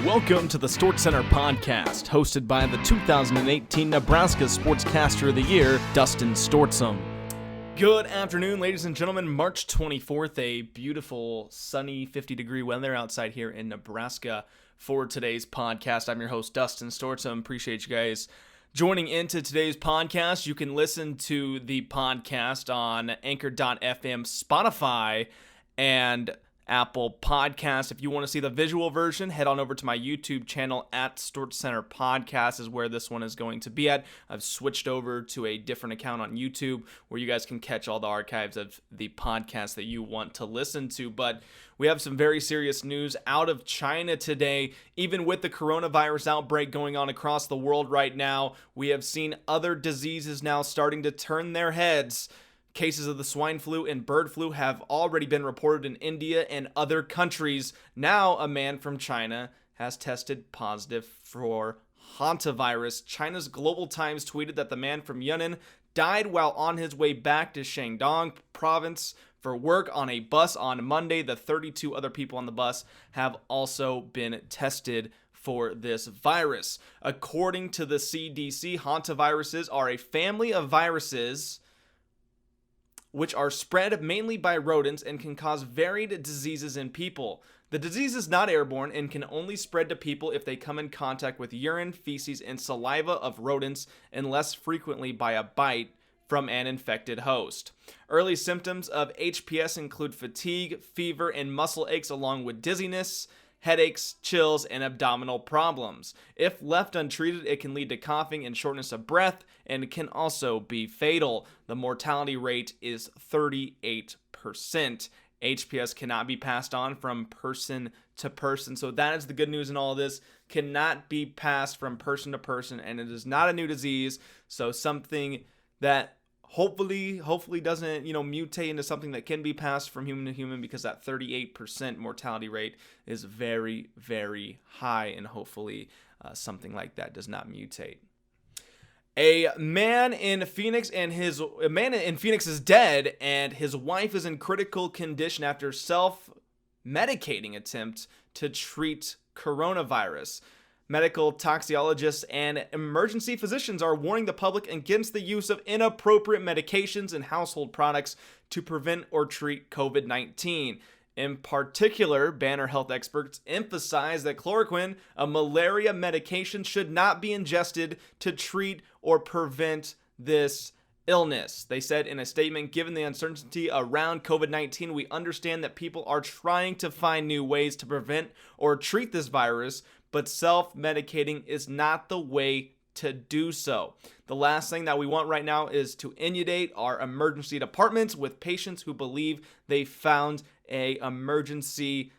Welcome to the StortzCenter Podcast, hosted by the 2018 Nebraska Sportscaster of the Year, Dustyn Stortzum. Good afternoon, ladies and gentlemen. March 24th, a beautiful, sunny, 50-degree weather outside here in Nebraska for today's podcast. I'm your host, Dustyn Stortzum. Appreciate you guys joining into today's podcast. You can listen to the podcast on Anchor.fm, Spotify, and Apple Podcast. If you want to see the visual version, head on over to my YouTube channel at StortzCenter Podcast is where this one is going to be at. I've switched over to a different account on YouTube where you guys can catch all the archives of the podcast that you want to listen to. But we have some very serious news out of China today. Even with the coronavirus outbreak going on across the world right now, we have seen other diseases now starting to turn their heads. Cases of the swine flu and bird flu have already been reported in India and other countries. Now, a man from China has tested positive for hantavirus. China's Global Times tweeted that the man from Yunnan died while on his way back to Shandong province for work on a bus on Monday. The 32 other people on the bus have also been tested for this virus. According to the CDC, hantaviruses are a family of viruses which are spread mainly by rodents and can cause varied diseases in people. The disease is not airborne and can only spread to people if they come in contact with urine, feces, and saliva of rodents, and less frequently by a bite from an infected host. Early symptoms of HPS include fatigue, fever, and muscle aches, along with dizziness, headaches, chills, and abdominal problems. If left untreated, it can lead to coughing and shortness of breath, and it can also be fatal. The mortality rate is 38%. HPS cannot be passed on from person to person. So that is the good news in all of this. Cannot be passed from person to person, and it is not a new disease. So something that hopefully doesn't, mutate into something that can be passed from human to human, because that 38% mortality rate is very, very high, and hopefully something like that does not mutate. A man in Phoenix is dead, and his wife is in critical condition after self-medicating attempt to treat coronavirus. Medical toxicologists and emergency physicians are warning the public against the use of inappropriate medications and household products to prevent or treat COVID-19. In particular, Banner health experts emphasize that chloroquine, a malaria medication, should not be ingested to treat or prevent this illness. They said in a statement, given the uncertainty around COVID-19, we understand that people are trying to find new ways to prevent or treat this virus, but self-medicating is not the way to do so. The last thing that we want right now is to inundate our emergency departments with patients who believe they found a emergency,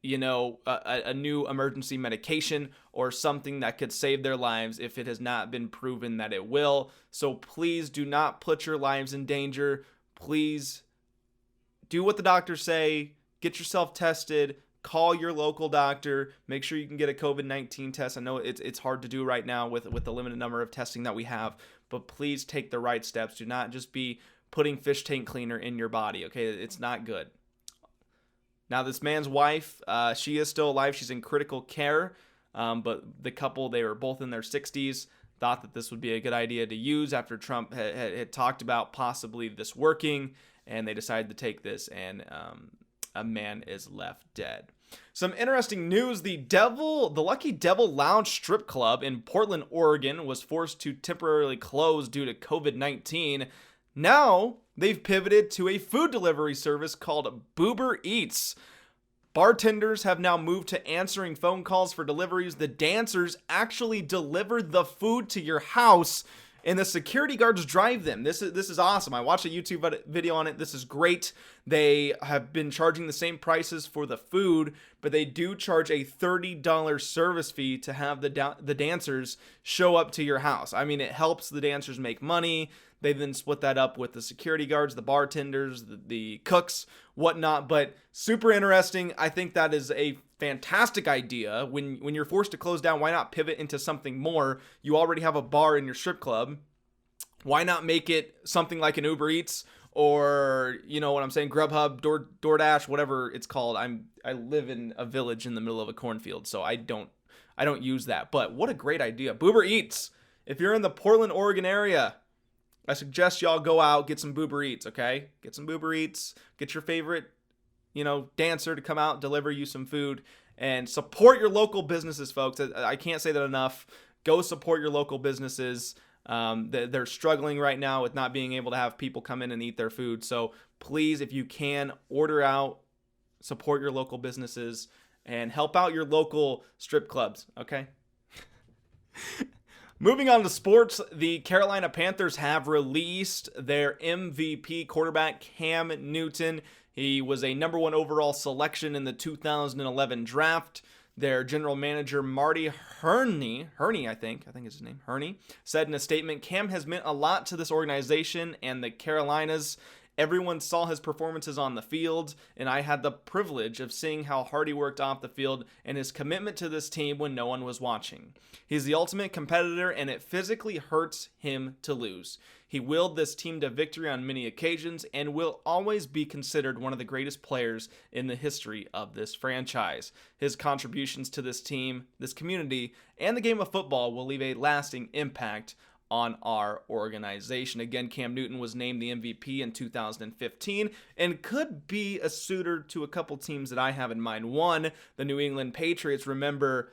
a new emergency medication or something that could save their lives if it has not been proven that it will. So please do not put your lives in danger. Please do what the doctors say. Get yourself tested. Call your local doctor. Make sure you can get a COVID-19 test. I know it's hard to do right now with the limited number of testing that we have, but please take the right steps. Do not just be putting fish tank cleaner in your body, okay? It's not good. Now, this man's wife, she is still alive. She's in critical care, but the couple, they were both in their 60s, thought that this would be a good idea to use after Trump had talked about possibly this working, and they decided to take this, and a man is left dead. Some interesting news. The Lucky Devil Lounge Strip Club in Portland, Oregon was forced to temporarily close due to COVID-19. Now, they've pivoted to a food delivery service called Boober Eats. Bartenders have now moved to answering phone calls for deliveries. The dancers actually deliver the food to your house, and the security guards drive them. This is awesome. I watched a YouTube video on it. This is great. They have been charging the same prices for the food, but they do charge a $30 service fee to have the dancers show up to your house. I mean, it helps the dancers make money. They then split that up with the security guards, the bartenders, the cooks, whatnot. But super interesting. I think that is a fantastic idea. When you're forced to close down, why not pivot into something more? You already have a bar in your strip club. Why not make it something like an Uber Eats or you know what I'm saying, Grubhub, DoorDash, whatever it's called. I live in a village in the middle of a cornfield, so I don't use that. But what a great idea. Boober Eats. If you're in the Portland, Oregon area, I suggest y'all go out, get some Boober Eats, okay? Get some Boober Eats, get your favorite, dancer to come out, deliver you some food, and support your local businesses, folks. I can't say that enough. Go support your local businesses. They're struggling right now with not being able to have people come in and eat their food. So please, if you can, order out, support your local businesses, and help out your local strip clubs, okay? Moving on to sports, the Carolina Panthers have released their MVP quarterback, Cam Newton. He was a number 1 overall selection in the 2011 draft. Their general manager, Marty Herney, I think is his name, Herney, said in a statement, Cam has meant a lot to this organization and the Carolinas. Everyone saw his performances on the field, and I had the privilege of seeing how hard he worked off the field and his commitment to this team when no one was watching. He's the ultimate competitor, and it physically hurts him to lose. He willed this team to victory on many occasions and will always be considered one of the greatest players in the history of this franchise. His contributions to this team, this community, and the game of football will leave a lasting impact on our organization. Again, Cam Newton was named the MVP in 2015 and could be a suitor to a couple teams that I have in mind. One, the New England Patriots. Remember,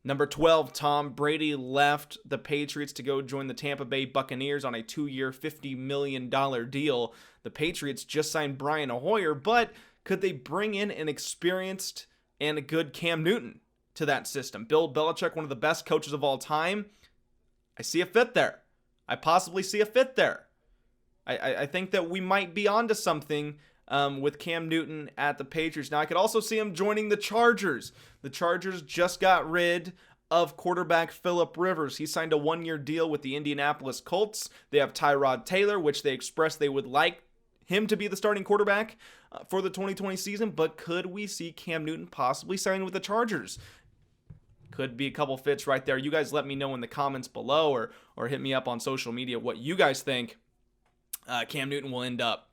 number 12, Tom Brady left the Patriots to go join the Tampa Bay Buccaneers on a 2-year, $50 million deal. The Patriots just signed Brian Hoyer, but could they bring in an experienced and a good Cam Newton to that system? Bill Belichick, one of the best coaches of all time. I see a fit there. I possibly see a fit there. I think that we might be onto something with Cam Newton at the Patriots. Now, I could also see him joining the Chargers. The Chargers just got rid of quarterback Phillip Rivers. He signed a 1-year deal with the Indianapolis Colts. They have Tyrod Taylor, which they expressed they would like him to be the starting quarterback for the 2020 season. But could we see Cam Newton possibly signing with the Chargers? Could be a couple fits right there. You guys let me know in the comments below or hit me up on social media what you guys think Cam Newton will end up.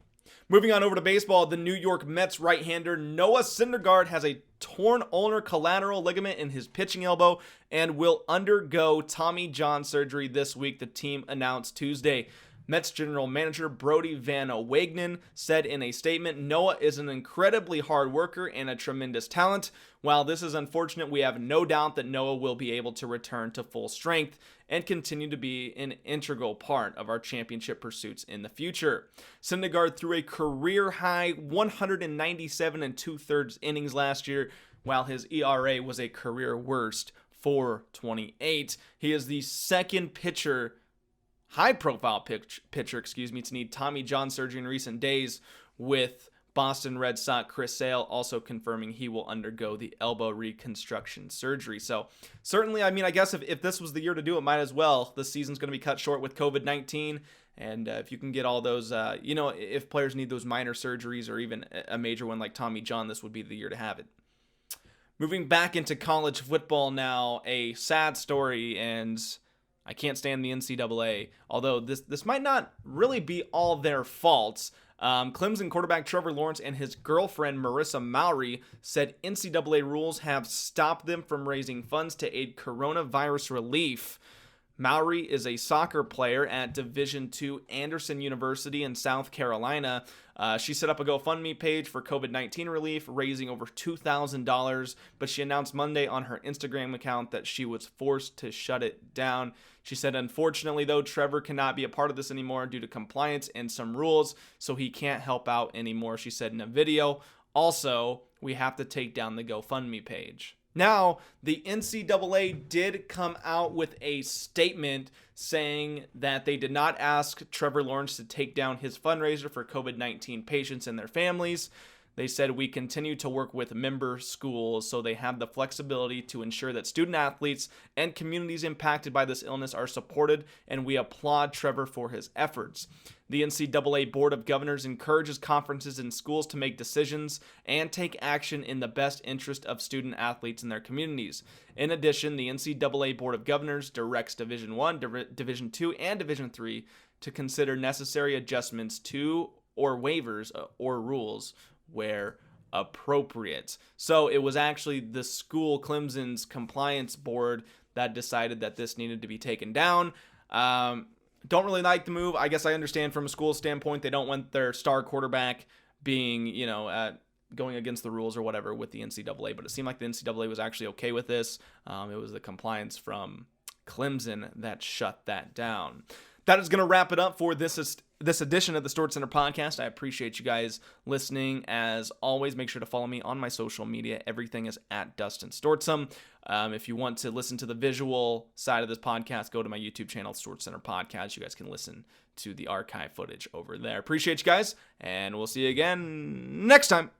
Moving on over to baseball, the New York Mets right-hander Noah Syndergaard has a torn ulnar collateral ligament in his pitching elbow and will undergo Tommy John surgery this week, the team announced Tuesday. Mets general manager Brodie Van Wagenen said in a statement, Noah is an incredibly hard worker and a tremendous talent. While this is unfortunate, we have no doubt that Noah will be able to return to full strength and continue to be an integral part of our championship pursuits in the future. Syndergaard threw a career-high 197 2/3 innings last year, while his ERA was a career worst 4.28. He is the second high-profile pitcher, to need Tommy John surgery in recent days, with Boston Red Sox Chris Sale also confirming he will undergo the elbow reconstruction surgery. So certainly, I guess if this was the year to do it, might as well. The season's going to be cut short with COVID-19, and if you can get all those, if players need those minor surgeries or even a major one like Tommy John, this would be the year to have it. Moving back into college football now, a sad story, and I can't stand the NCAA, although this might not really be all their fault. Clemson quarterback Trevor Lawrence and his girlfriend Marissa Mowry said NCAA rules have stopped them from raising funds to aid coronavirus relief. Mowry is a soccer player at Division II Anderson University in South Carolina. She set up a GoFundMe page for COVID-19 relief, raising over $2,000, but she announced Monday on her Instagram account that she was forced to shut it down. She said, unfortunately, though, Trevor cannot be a part of this anymore due to compliance and some rules, so he can't help out anymore, she said in a video. Also, we have to take down the GoFundMe page. Now, the NCAA did come out with a statement saying that they did not ask Trevor Lawrence to take down his fundraiser for COVID-19 patients and their families. They said, we continue to work with member schools so they have the flexibility to ensure that student athletes and communities impacted by this illness are supported, and we applaud Trevor for his efforts. The NCAA Board of Governors encourages conferences and schools to make decisions and take action in the best interest of student athletes and their communities. In addition, the NCAA Board of Governors directs Division I, Division II, and Division III to consider necessary adjustments to or waivers or rules where appropriate. So it was actually the school, Clemson's compliance board, that decided that this needed to be taken down. Don't really like the move. I guess I understand from a school standpoint, they don't want their star quarterback being, going against the rules or whatever with the NCAA, but it seemed like the NCAA was actually okay with this. It was the compliance from Clemson that shut that down. That is going to wrap it up for this edition of the StortzCenter Podcast. I appreciate you guys listening. As always, make sure to follow me on my social media. Everything is at Dustyn Stortzum. If you want to listen to the visual side of this podcast, go to my YouTube channel, StortzCenter Podcast. You guys can listen to the archive footage over there. Appreciate you guys, and we'll see you again next time.